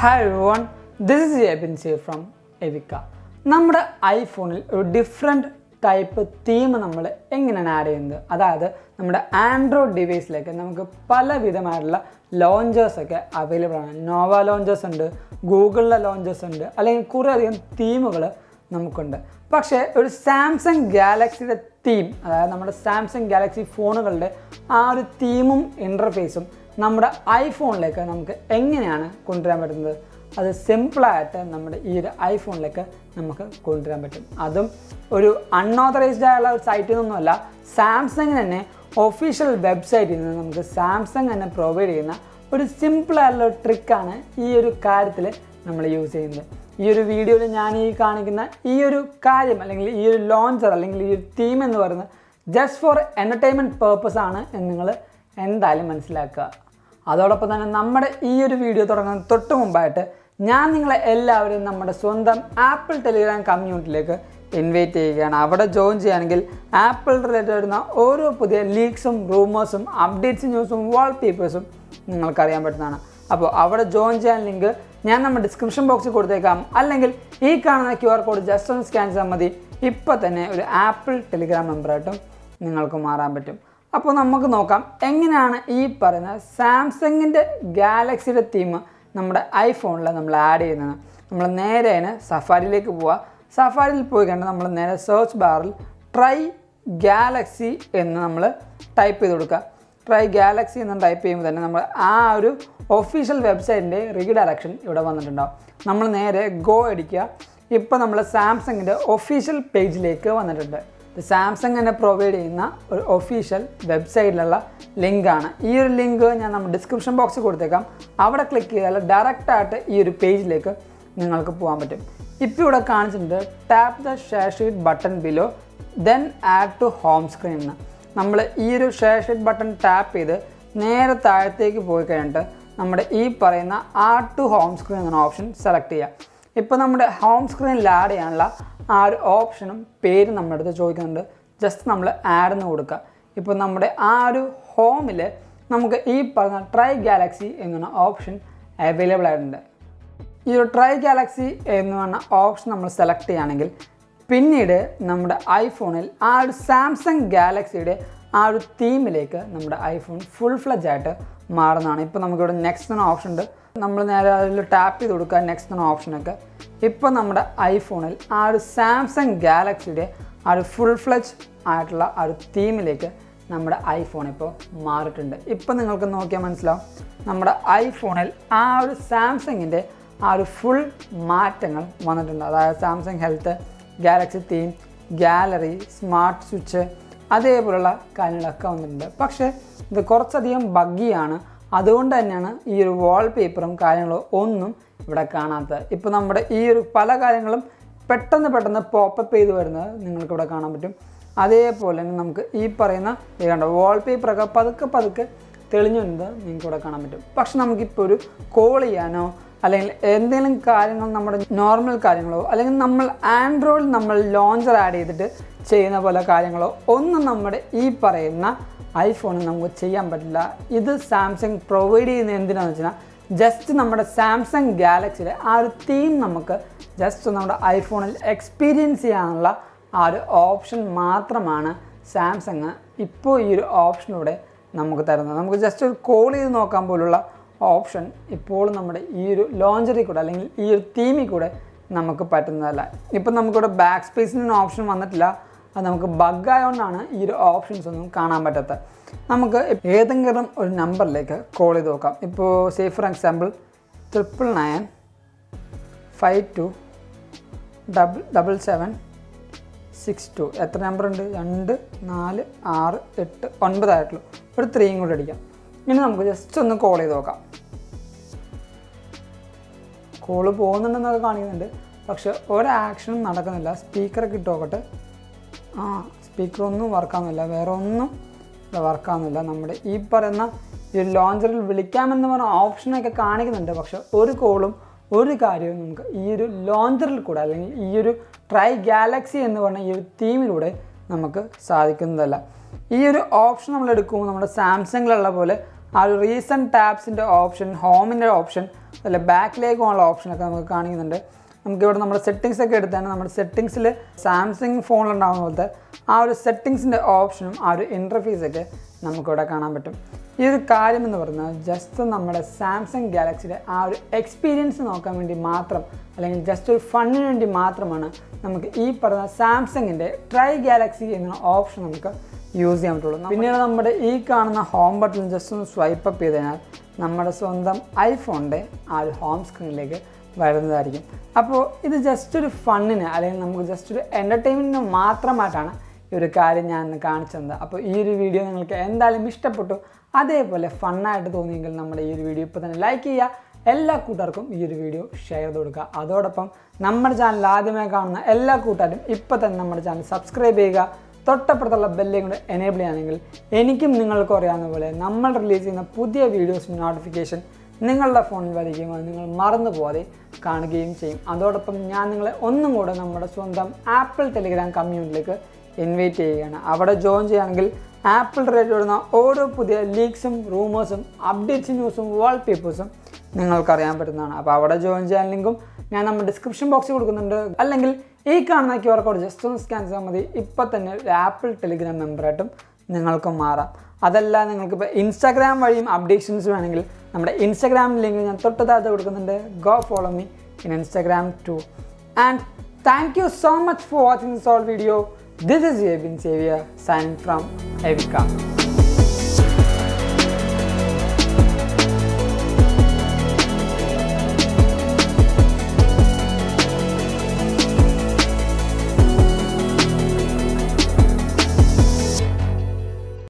Hi everyone, this is Abin from Evika. നമ്മുടെ ഐഫോണിൽ ഒരു different type theme നമ്മൾ എങ്ങനെയാണ് ആഡ് ചെയ്യുന്നത്, അതായത് നമ്മുടെ ആൻഡ്രോയിഡ് ഡിവൈസിലേക്ക് നമുക്ക് പലവിധമായിട്ടുള്ള ലോഞ്ചേഴ്സൊക്കെ അവൈലബിൾ ആണ്. നോവ ലോഞ്ചേഴ്സ് ഉണ്ട്, ഗൂഗിളിലെ ലോഞ്ചേഴ്സ് ഉണ്ട്, അല്ലെങ്കിൽ കുറേ അധികം തീമുകൾ നമുക്കുണ്ട്. പക്ഷേ ഒരു സാംസങ് ഗാലക്സിയുടെ തീം, അതായത് നമ്മുടെ സാംസങ് ഗാലക്സി ഫോണുകളുടെ ആ ഒരു തീമും ഇൻ്റർഫേസും നമ്മുടെ ഐഫോണിലേക്ക് നമുക്ക് എങ്ങനെയാണ് കൊണ്ടുവരാൻ പറ്റുന്നത്? അത് സിമ്പിളായിട്ട് നമ്മുടെ ഈ ഒരു ഐഫോണിലേക്ക് നമുക്ക് കൊണ്ടുവരാൻ പറ്റും. അതും ഒരു അൺഓതറൈസ്ഡ് ആയുള്ള ഒരു സൈറ്റിൽ നിന്നുമല്ല, സാംസങ്ങിന് തന്നെ ഒഫീഷ്യൽ വെബ്സൈറ്റിൽ നിന്ന് നമുക്ക് സാംസങ് തന്നെ പ്രൊവൈഡ് ചെയ്യുന്ന ഒരു സിമ്പിളായിട്ടുള്ള ഒരു ട്രിക്കാണ് ഈ ഒരു കാര്യത്തിൽ നമ്മൾ യൂസ് ചെയ്യുന്നത്. ഈ ഒരു വീഡിയോയിൽ ഞാൻ ഈ കാണിക്കുന്ന ഈ ഒരു കാര്യം, അല്ലെങ്കിൽ ഈ ഒരു ലോഞ്ചർ, അല്ലെങ്കിൽ ഈ ഒരു തീം എന്ന് പറയുന്നത് ജസ്റ്റ് ഫോർ എൻ്റർടൈൻമെൻറ്റ് പേർപ്പസ് ആണ് എന്ന് നിങ്ങൾ എന്തായാലും മനസ്സിലാക്കുക. അതോടൊപ്പം തന്നെ നമ്മുടെ ഈ ഒരു വീഡിയോ തുടങ്ങുന്ന തൊട്ട് മുമ്പായിട്ട് ഞാൻ നിങ്ങളെ എല്ലാവരെയും നമ്മുടെ സ്വന്തം ആപ്പിൾ ടെലിഗ്രാം കമ്മ്യൂണിറ്റിയിലേക്ക് ഇൻവൈറ്റ് ചെയ്യുകയാണ്. അവിടെ ജോയിൻ ചെയ്യുകയാണെങ്കിൽ ആപ്പിൾ റിലേറ്റഡ് വരുന്ന ഓരോ പുതിയ ലീക്സും റൂമേഴ്സും അപ്ഡേറ്റ്സും ന്യൂസും വാൾപേപ്പേഴ്സും നിങ്ങൾക്കറിയാൻ പറ്റുന്നതാണ്. അപ്പോൾ അവിടെ ജോയിൻ ചെയ്യാൻ ലിങ്ക് ഞാൻ നമ്മുടെ ഡിസ്ക്രിപ്ഷൻ ബോക്സിൽ കൊടുത്തേക്കാം, അല്ലെങ്കിൽ ഈ കാണുന്ന QR കോഡ് ജസ്റ്റ് ഒന്ന് സ്കാൻ ചെയ്താൽ മതി. ഇപ്പോൾ തന്നെ ഒരു ആപ്പിൾ ടെലിഗ്രാം മെമ്പറായിട്ടും നിങ്ങൾക്ക് മാറാൻ പറ്റും. അപ്പോൾ നമുക്ക് നോക്കാം എങ്ങനെയാണ് ഈ പറയുന്ന സാംസങ്ങിൻ്റെ ഗാലക്സിയുടെ തീം നമ്മുടെ ഐഫോണിൽ നമ്മൾ ആഡ് ചെയ്യുന്നത്. നമ്മൾ നേരെ സഫാരിയിലേക്ക് പോവുക. സഫാരിയിൽ പോയി കണ്ട് നമ്മൾ നേരെ സെർച്ച് ബാറിൽ ട്രൈ ഗാലക്സി എന്ന് നമ്മൾ ടൈപ്പ് ചെയ്ത് കൊടുക്കുക. ട്രൈ ഗാലക്സി എന്ന് ടൈപ്പ് ചെയ്യുമ്പോൾ തന്നെ നമ്മൾ ആ ഒരു ഒഫീഷ്യൽ വെബ്സൈറ്റിൻ്റെ റീഡയറക്ഷൻ ഇവിടെ വന്നിട്ടുണ്ടാവും. നമ്മൾ നേരെ ഗോ അടിക്കുക. ഇപ്പോൾ നമ്മൾ സാംസങ്ങിൻ്റെ ഒഫീഷ്യൽ പേജിലേക്ക് വന്നിട്ടുണ്ട്. സാംസങ് തന്നെ പ്രൊവൈഡ് ചെയ്യുന്ന ഒരു ഒഫീഷ്യൽ വെബ്സൈറ്റിലുള്ള ലിങ്കാണ്. ഈ ഒരു ലിങ്ക് ഞാൻ നമ്മുടെ ഡിസ്ക്രിപ്ഷൻ ബോക്സിൽ കൊടുത്തേക്കാം. അവിടെ ക്ലിക്ക് ചെയ്താൽ ഡയറക്റ്റായിട്ട് ഈ ഒരു പേജിലേക്ക് നിങ്ങൾക്ക് പോകാൻ പറ്റും. ഇപ്പോൾ ഇവിടെ കാണിച്ചിട്ടുണ്ട് tap the share sheet button below then add to home screen എന്ന്. നമ്മൾ ഈ ഒരു ഷെയർ ഷീറ്റ് ബട്ടൺ ടാപ്പ് ചെയ്ത് നേരെ താഴത്തേക്ക് പോയി കഴിഞ്ഞിട്ട് നമ്മുടെ ഈ പറയുന്ന ആഡ് ടു ഹോം സ്ക്രീൻ എന്ന ഓപ്ഷൻ സെലക്ട് ചെയ്യുക. ഇപ്പോൾ നമ്മുടെ ഹോം സ്ക്രീനിൽ ആഡ് ചെയ്യാനുള്ള ആ ഒരു ഓപ്ഷനും പേര് നമ്മുടെ അടുത്ത് ചോദിക്കുന്നുണ്ട്. ജസ്റ്റ് നമ്മൾ ആഡ് എന്ന് കൊടുക്കുക. ഇപ്പോൾ നമ്മുടെ ആ ഒരു ഹോമിൽ നമുക്ക് ഈ പറഞ്ഞ ട്രൈ ഗാലക്സി എന്ന ഓപ്ഷൻ അവൈലബിൾ ആയിട്ടുണ്ട്. ഈ ഒരു ട്രൈ ഗാലക്സി എന്ന് പറഞ്ഞ ഓപ്ഷൻ നമ്മൾ സെലക്ട് ചെയ്യുകയാണെങ്കിൽ പിന്നീട് നമ്മുടെ ഐഫോണിൽ ആ ഒരു സാംസങ് ഗാലക്സിയുടെ ആ ഒരു തീമിലേക്ക് നമ്മുടെ ഐഫോൺ ഫുൾ ഫ്ലെഡ്ജ് ആയിട്ട് മാറുന്നതാണ്. ഇപ്പോൾ നമുക്കിവിടെ നെക്സ്റ്റ് എന്ന ഓപ്ഷൻ ഉണ്ട്. നമ്മൾ നേരെ അതിൽ ടാപ്പ് ചെയ്ത് കൊടുക്കുക നെക്സ്റ്റ് എന്ന ഓപ്ഷനൊക്കെ. ഇപ്പോൾ നമ്മുടെ ഐഫോണിൽ ആ ഒരു സാംസങ് ഗാലക്സിയുടെ ആ ഒരു ഫുൾ ഫ്ലെഡ്ജ് ആയിട്ടുള്ള ആ ഒരു തീമിലേക്ക് നമ്മുടെ ഐഫോൺ ഇപ്പോൾ മാറിയിട്ടുണ്ട്. ഇപ്പോൾ നിങ്ങൾക്ക് നോക്കിയാൽ മനസ്സിലാവും നമ്മുടെ ഐഫോണിൽ ആ ഒരു സാംസങ്ങിൻ്റെ ആ ഒരു ഫുൾ മാറ്റങ്ങൾ വന്നിട്ടുണ്ട്. അതായത് Samsung health, Galaxy theme, gallery, smart switch, അതേപോലുള്ള കാര്യങ്ങളൊക്കെ വന്നിട്ടുണ്ട്. പക്ഷേ ഇത് കുറച്ചധികം ബഗ്ഗിയാണ്. അതുകൊണ്ട് തന്നെയാണ് ഈ ഒരു വാൾപേപ്പറും കാര്യങ്ങളും ഒന്നും ഇവിടെ കാണാത്തത്. ഇപ്പോൾ നമ്മുടെ ഈ ഒരു പല കാര്യങ്ങളും പെട്ടെന്ന് പോപ്പപ്പ് ചെയ്ത് വരുന്നത് നിങ്ങൾക്കിവിടെ കാണാൻ പറ്റും. അതേപോലെ തന്നെ നമുക്ക് ഈ പറയുന്ന കണ്ട വാൾപേപ്പറൊക്കെ പതുക്കെ തെളിഞ്ഞു വരുന്നത് നിങ്ങൾക്കിവിടെ കാണാൻ പറ്റും. പക്ഷെ നമുക്കിപ്പോൾ ഒരു കോൾ ചെയ്യാനോ അല്ലെങ്കിൽ എന്തെങ്കിലും കാര്യങ്ങൾ നമ്മുടെ നോർമൽ കാര്യങ്ങളോ അല്ലെങ്കിൽ നമ്മൾ ആൻഡ്രോയിഡിൽ നമ്മൾ ലോഞ്ചർ ആഡ് ചെയ്തിട്ട് ചെയ്യുന്ന പോലെ കാര്യങ്ങളോ ഒന്നും നമ്മുടെ ഈ പറയുന്ന ഐഫോണിൽ നമുക്ക് ചെയ്യാൻ പറ്റില്ല. ഇത് സാംസങ് പ്രൊവൈഡ് ചെയ്യുന്ന എന്തിനാണെന്ന് വെച്ചാൽ ജസ്റ്റ് നമ്മുടെ സാംസങ് ഗാലക്സിയുടെ ആ ഒരു തീം നമുക്ക് ജസ്റ്റ് നമ്മുടെ ഐഫോണിൽ എക്സ്പീരിയൻസ് ചെയ്യാനുള്ള ആ ഒരു ഓപ്ഷൻ മാത്രമാണ് സാംസങ് ഇപ്പോൾ ഈ ഒരു ഓപ്ഷനിലൂടെ നമുക്ക് തരുന്നത്. നമുക്ക് ജസ്റ്റ് ഒരു കോൾ ചെയ്ത് നോക്കാൻ പോലുള്ള ഓപ്ഷൻ ഇപ്പോൾ നമ്മുടെ ഈ ഒരു ലോഞ്ചറിൽ കൂടെ അല്ലെങ്കിൽ ഈ ഒരു തീമിൽ കൂടെ നമുക്ക് പറ്റുന്നതല്ല. ഇപ്പം നമുക്കിവിടെ ബാക്ക് സ്പേസിന് ഓപ്ഷൻ വന്നിട്ടില്ല. അത് നമുക്ക് ബഗ്ഗായതുകൊണ്ടാണ് ഈ ഒരു ഓപ്ഷൻസ് ഒന്നും കാണാൻ പറ്റാത്തത്. നമുക്ക് ഏതെങ്കിലും ഒരു നമ്പറിലേക്ക് കോൾ ചെയ്ത് നോക്കാം. ഇപ്പോൾ സേ ഫോർ എക്സാമ്പിൾ 999577762. എത്ര നമ്പറുണ്ട്? 2 4 6 8 9 ആയിട്ടുള്ളൂ. ഒരു 3 കൂടി അടിക്കാം. ഇനി നമുക്ക് ജസ്റ്റ് ഒന്ന് കോൾ ചെയ്ത് നോക്കാം. കോള് പോകുന്നുണ്ടെന്നൊക്കെ കാണിക്കുന്നുണ്ട്, പക്ഷെ ഒരാക്ഷനും നടക്കുന്നില്ല. സ്പീക്കറൊക്കെ ഇട്ട് നോക്കട്ടെ. സ്പീക്കറൊന്നും വർക്കാവുന്നില്ല, വേറെ ഒന്നും വർക്കാവുന്നില്ല. നമ്മുടെ ഈ പറയുന്ന ഈ ലോഞ്ചറിൽ വിളിക്കാമെന്ന് പറഞ്ഞ ഓപ്ഷനൊക്കെ കാണിക്കുന്നുണ്ട്, പക്ഷെ ഒരു കോളും ഒരു കാര്യവും നമുക്ക് ഈ ഒരു ലോഞ്ചറിൽ കൂടെ അല്ലെങ്കിൽ ഈ ഒരു ട്രൈ ഗാലക്സി എന്ന് പറഞ്ഞ ഈ ഒരു തീമിലൂടെ നമുക്ക് സാധിക്കുന്നതല്ല. ഈ ഒരു ഓപ്ഷൻ നമ്മൾ എടുക്കുമ്പോൾ നമ്മുടെ സാംസങ്ങിലുള്ള പോലെ ആ ഒരു റീസെൻറ്റ് ടാബ്സിൻ്റെ ഓപ്ഷൻ, ഹോമിൻ്റെ ഓപ്ഷൻ, അല്ല ബാക്കിലേക്ക് പോകാനുള്ള ഓപ്ഷനൊക്കെ നമുക്ക് കാണിക്കുന്നുണ്ട്. നമുക്കിവിടെ നമ്മുടെ സെറ്റിങ്സ് ഒക്കെ എടുത്താൽ നമ്മുടെ സെറ്റിങ്സിൽ സാംസങ് ഫോണിലുണ്ടാകുന്ന പോലത്തെ ആ ഒരു സെറ്റിങ്സിൻ്റെ ഓപ്ഷനും ആ ഒരു ഇൻ്റർഫേസൊക്കെ നമുക്കിവിടെ കാണാൻ പറ്റും. ഈ ഒരു കാര്യം എന്ന് പറഞ്ഞാൽ ജസ്റ്റ് നമ്മുടെ സാംസങ് ഗാലക്സിയുടെ ആ ഒരു എക്സ്പീരിയൻസ് നോക്കാൻ വേണ്ടി മാത്രം, അല്ലെങ്കിൽ ജസ്റ്റ് ഒരു ഫണ്ണിന് വേണ്ടി മാത്രമാണ് നമുക്ക് ഈ പറഞ്ഞ സാംസങ്ങിൻ്റെ ട്രൈ ഗാലക്സി എന്ന ഓപ്ഷൻ നമുക്ക് യൂസ് ചെയ്യാൻ പറ്റുള്ളൂ. പിന്നീട് നമ്മുടെ ഈ കാണുന്ന ഹോം ബട്ടൺ ജസ്റ്റ് ഒന്ന് സ്വൈപ്പ് അപ്പ് ചെയ്ത് കഴിഞ്ഞാൽ നമ്മുടെ സ്വന്തം ഐഫോണിൻ്റെ ആ ഒരു ഹോം സ്ക്രീനിലേക്ക് വരുന്നതായിരിക്കും. അപ്പോൾ ഇത് ജസ്റ്റ് ഒരു ഫണ്ണിന്, അല്ലെങ്കിൽ നമുക്ക് ജസ്റ്റ് ഒരു എൻ്റർടൈൻമെൻറ്റിന് മാത്രമായിട്ടാണ് ഈ ഒരു കാര്യം ഞാൻ ഇന്ന് കാണിച്ചു തന്നത്. അപ്പോൾ ഈ ഒരു വീഡിയോ നിങ്ങൾക്ക് എന്തായാലും ഇഷ്ടപ്പെട്ടു, അതേപോലെ ഫണ്ണായിട്ട് തോന്നിയെങ്കിൽ നമ്മുടെ ഈ ഒരു വീഡിയോ ഇപ്പോൾ തന്നെ ലൈക്ക് ചെയ്യുക, എല്ലാ കൂട്ടുകാർക്കും ഈ ഒരു വീഡിയോ ഷെയർ ചെയ്ത് കൊടുക്കുക. അതോടൊപ്പം നമ്മുടെ ചാനൽ ആദ്യമായി കാണുന്ന എല്ലാ കൂട്ടുകാരും ഇപ്പോൾ തന്നെ നമ്മുടെ ചാനൽ സബ്സ്ക്രൈബ് ചെയ്യുക. തൊട്ടപ്പുറത്തുള്ള ബെല്ലും കൂടെ എനേബിൾ ചെയ്യുകയാണെങ്കിൽ എനിക്കും നിങ്ങൾക്കും അറിയാവുന്ന പോലെ നമ്മൾ റിലീസ് ചെയ്യുന്ന പുതിയ വീഡിയോസിൻ്റെ നോട്ടിഫിക്കേഷൻ നിങ്ങളുടെ ഫോണിൽ വരികയും അത് നിങ്ങൾ മറന്നു പോകാതെ കാണുകയും ചെയ്യും. അതോടൊപ്പം ഞാൻ നിങ്ങളെ ഒന്നും കൂടെ നമ്മുടെ സ്വന്തം ആപ്പിൾ ടെലിഗ്രാം കമ്മ്യൂണിറ്റിയിലേക്ക് ഇൻവൈറ്റ് ചെയ്യുകയാണ്. അവിടെ ജോയിൻ ചെയ്യുകയാണെങ്കിൽ ആപ്പിൾ റിലേറ്റഡ് വരുന്ന ഓരോ പുതിയ ലീക്സും, റൂമേഴ്സും, അപ്ഡേറ്റ്സ്, ന്യൂസും, വാൾപേപ്പേഴ്സും നിങ്ങൾക്കറിയാൻ പറ്റുന്നതാണ്. അപ്പോൾ അവിടെ ജോയിൻ ചെയ്യാൻ ലിങ്കും ഞാൻ നമ്മുടെ ഡിസ്ക്രിപ്ഷൻ ബോക്സിൽ കൊടുക്കുന്നുണ്ട്. അല്ലെങ്കിൽ ഈ കാണുന്ന QR കോഡ് ജസ്റ്റ് ഒന്ന് സ്കാൻ ചെയ്താൽ മതി. ഇപ്പോൾ തന്നെ ഒരു ആപ്പിൾ ടെലിഗ്രാം മെമ്പറായിട്ടും നിങ്ങൾക്ക് മാറാം. അതല്ല, നിങ്ങൾക്കിപ്പോൾ ഇൻസ്റ്റാഗ്രാം വഴിയും അപ്ഡേഷൻസ് വേണമെങ്കിൽ നമ്മുടെ ഇൻസ്റ്റാഗ്രാം ലിങ്ക് ഞാൻ തൊട്ട് താഴത്ത് കൊടുക്കുന്നുണ്ട്. Go follow me in Instagram too. And thank you so much for watching this all video. This is Abin Xavier signing from Evika.